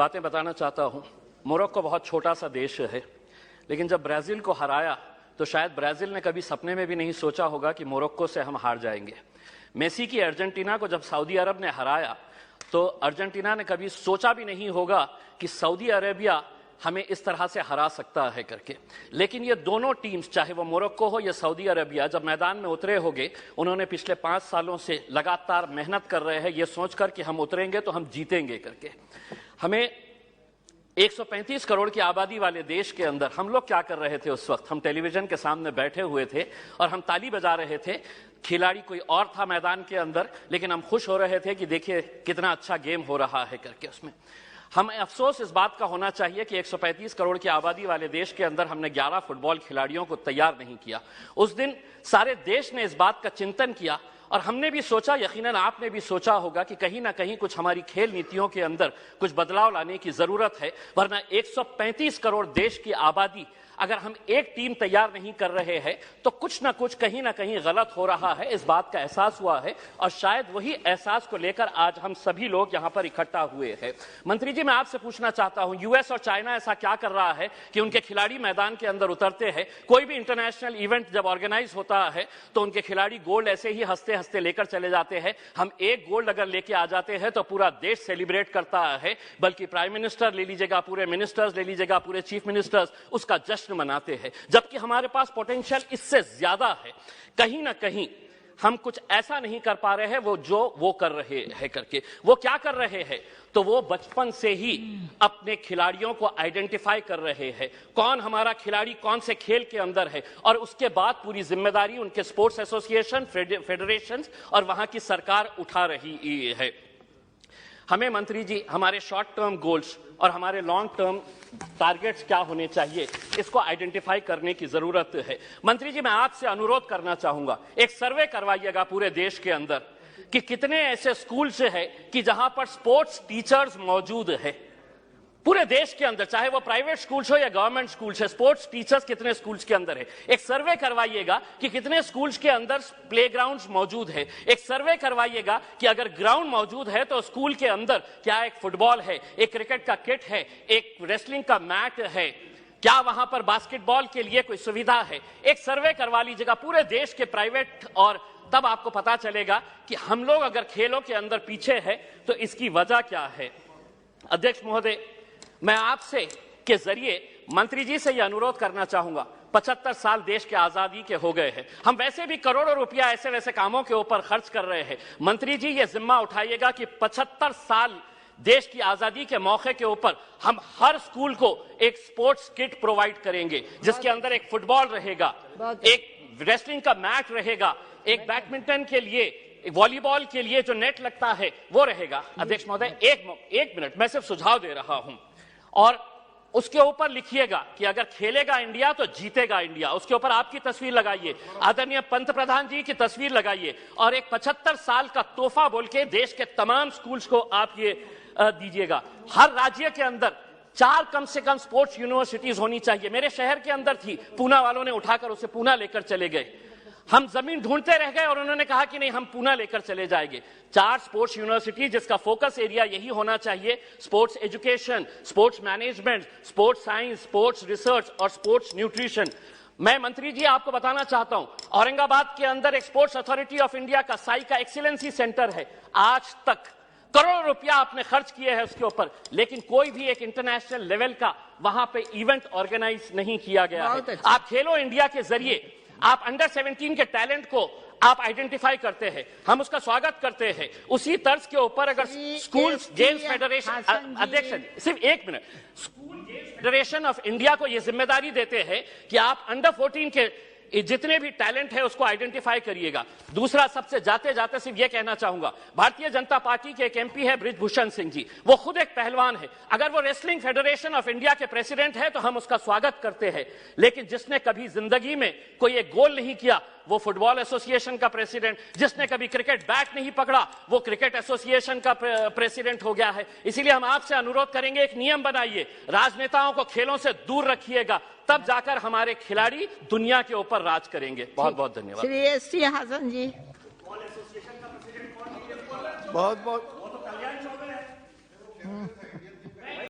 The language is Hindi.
बातें बताना चाहता हूं। मोरक्को बहुत छोटा सा देश है, लेकिन जब ब्राजील को हराया तो शायद ब्राजील ने कभी सपने में भी नहीं सोचा होगा कि मोरक्को से हम हार जाएंगे। मेसी की अर्जेंटीना को जब सऊदी अरब ने हराया तो अर्जेंटीना ने कभी सोचा भी नहीं होगा कि सऊदी अरेबिया हमें इस तरह से हरा सकता है करके। लेकिन ये दोनों टीम्स, चाहे वो मोरक्को हो या सऊदी अरेबिया, जब मैदान में उतरे होंगे, उन्होंने पिछले 5 सालों से लगातार मेहनत कर रहे हैं ये सोचकर कि हम उतरेंगे तो हम जीतेंगे करके। हमें 135 करोड़ की आबादी वाले देश के अंदर हम लोग क्या कर रहे थे उस वक्त? हम टेलीविजन के सामने बैठे हुए थे और हम ताली बजा रहे थे। खिलाड़ी कोई और था मैदान के अंदर, लेकिन हम खुश हो रहे थे कि देखिए कितना अच्छा गेम हो रहा है करके। उसमें हमें अफसोस इस बात का होना चाहिए कि 135 करोड़ की आबादी वाले देश के अंदर हमने 11 फुटबॉल खिलाड़ियों को तैयार नहीं किया। उस दिन सारे देश ने इस बात का चिंतन किया और हमने भी सोचा, यकीनन आपने भी सोचा होगा कि कहीं ना कहीं कुछ हमारी खेल नीतियों के अंदर कुछ बदलाव लाने की जरूरत है, वरना 135 करोड़ देश की आबादी अगर हम एक टीम तैयार नहीं कर रहे हैं तो कुछ ना कुछ कहीं ना कहीं गलत हो रहा है। इस बात का एहसास हुआ है और शायद वही एहसास को लेकर आज हम सभी लोग यहां पर इकट्ठा हुए हैं। मंत्री जी, मैं आपसे पूछना चाहता हूं, यूएस और चाइना ऐसा क्या कर रहा है कि उनके खिलाड़ी मैदान के अंदर उतरते हैं? कोई भी इंटरनेशनल इवेंट जब ऑर्गेनाइज होता है तो उनके खिलाड़ी गोल्ड ऐसे ही हंसते हंसते लेकर चले जाते हैं। हम एक गोल्ड अगर लेके आ जाते हैं तो पूरा देश सेलिब्रेट करता है, बल्कि प्राइम मिनिस्टर ले लीजिएगा, पूरे मिनिस्टर्स ले लीजिएगा, पूरे चीफ मिनिस्टर्स उसका जश्न मनाते हैं। जबकि हमारे पास पोटेंशियल इससे ज्यादा है। कहीं ना कहीं हम कुछ ऐसा नहीं कर पा रहे हैं वो कर रहे हैं करके। वो क्या कर रहे हैं? तो वो बचपन से ही अपने खिलाड़ियों को आइडेंटिफाई कर रहे हैं, कौन हमारा खिलाड़ी कौन से खेल के अंदर है, और उसके बाद पूरी जिम्मेदारी उनके स्पोर्ट्स एसोसिएशन, फेडरेशन और वहां की सरकार उठा रही है। हमें मंत्री जी हमारे शॉर्ट टर्म गोल्स और हमारे लॉन्ग टर्म टारगेट्स क्या होने चाहिए, इसको आइडेंटिफाई करने की जरूरत है। मंत्री जी, मैं आपसे अनुरोध करना चाहूंगा, एक सर्वे करवाइएगा पूरे देश के अंदर कि कितने ऐसे स्कूल्स हैं कि जहां पर स्पोर्ट्स टीचर्स मौजूद है। पूरे देश के अंदर, चाहे वो प्राइवेट स्कूल्स हो या गवर्नमेंट स्कूल्स है, स्पोर्ट्स टीचर्स कितने स्कूल्स के अंदर है। एक सर्वे करवाइएगा कि कितने स्कूल्स के अंदर प्लेग्राउंड्स मौजूद है। एक सर्वे करवाइएगा कि अगर ग्राउंड मौजूद है तो स्कूल के अंदर क्या एक फुटबॉल है, एक क्रिकेट का किट है, एक रेसलिंग का मैट है, क्या वहां पर बास्केटबॉल के लिए कोई सुविधा है। एक सर्वे करवा लीजिएगा पूरे देश के प्राइवेट, और तब आपको पता चलेगा कि हम लोग अगर खेलों के अंदर पीछे है तो इसकी वजह क्या है। अध्यक्ष महोदय, मैं आपसे के जरिए मंत्री जी से यह अनुरोध करना चाहूंगा, 75 साल देश के आजादी के हो गए हैं, हम वैसे भी करोड़ों रुपया ऐसे वैसे कामों के ऊपर खर्च कर रहे हैं। मंत्री जी ये जिम्मा उठाइएगा कि 75 साल देश की आजादी के मौके के ऊपर हम हर स्कूल को एक स्पोर्ट्स किट प्रोवाइड करेंगे, जिसके अंदर एक फुटबॉल रहेगा, एक रेसलिंग का मैट रहेगा, एक बैडमिंटन के लिए, वॉलीबॉल के लिए जो नेट लगता है वो रहेगा। अध्यक्ष महोदय, एक मिनट, मैं सिर्फ सुझाव दे रहा हूं, और उसके ऊपर लिखिएगा कि अगर खेलेगा इंडिया तो जीतेगा इंडिया। उसके ऊपर आपकी तस्वीर लगाइए, आदरणीय पंतप्रधान जी की तस्वीर लगाइए, और एक 75 साल का तोहफा बोल के देश के तमाम स्कूल्स को आप ये दीजिएगा। हर राज्य के अंदर 4 कम से कम स्पोर्ट्स यूनिवर्सिटीज होनी चाहिए। मेरे शहर के अंदर थी, पूना वालों ने उठाकर उसे पूना लेकर चले गए। हम जमीन ढूंढते रह गए और उन्होंने कहा कि नहीं, हम पूना लेकर चले जाएंगे। 4 स्पोर्ट्स यूनिवर्सिटी, जिसका फोकस एरिया यही होना चाहिए, sports education, sports management, sports science, sports research और स्पोर्ट्स न्यूट्रिशन। मैं मंत्री जी आपको बताना चाहता हूं, औरंगाबाद के अंदर एक स्पोर्ट्स अथॉरिटी ऑफ इंडिया का साई का एक्सीलेंसी सेंटर है। आज तक करोड़ों रुपया आपने खर्च किए हैं उसके ऊपर, लेकिन कोई भी एक इंटरनेशनल लेवल का वहां पे इवेंट ऑर्गेनाइज नहीं किया गया है। आप खेलो इंडिया के जरिए आप अंडर 17 के टैलेंट को आप आइडेंटिफाई करते हैं, हम उसका स्वागत करते हैं। उसी तर्ज के ऊपर अगर स्कूल गेम्स फेडरेशन, अध्यक्ष सिर्फ एक minute, school games federation of India को यह जिम्मेदारी देते हैं कि आप अंडर 14 के जितने भी टैलेंट है उसको आइडेंटिफाई करिएगा। दूसरा, सबसे जाते जाते सिर्फ ये कहना चाहूंगा, भारतीय जनता पार्टी के एक एमपी है बृजभूषण सिंह जी, वो खुद एक पहलवान है। अगर वो रेसलिंग फेडरेशन ऑफ इंडिया के प्रेसिडेंट है तो हम उसका स्वागत करते हैं, लेकिन जिसने कभी जिंदगी में कोई एक गोल नहीं किया वो फुटबॉल एसोसिएशन का प्रेसिडेंट, जिसने कभी क्रिकेट बैट नहीं पकड़ा वो क्रिकेट एसोसिएशन का प्रेसिडेंट हो गया है। इसीलिए हम आपसे अनुरोध करेंगे, एक नियम बनाइए, राजनेताओं को खेलों से दूर रखिएगा, तब जाकर हमारे खिलाड़ी दुनिया के ऊपर राज करेंगे। बहुत बहुत धन्यवाद। श्री एस.टी. हासन जी। बहुत बहुत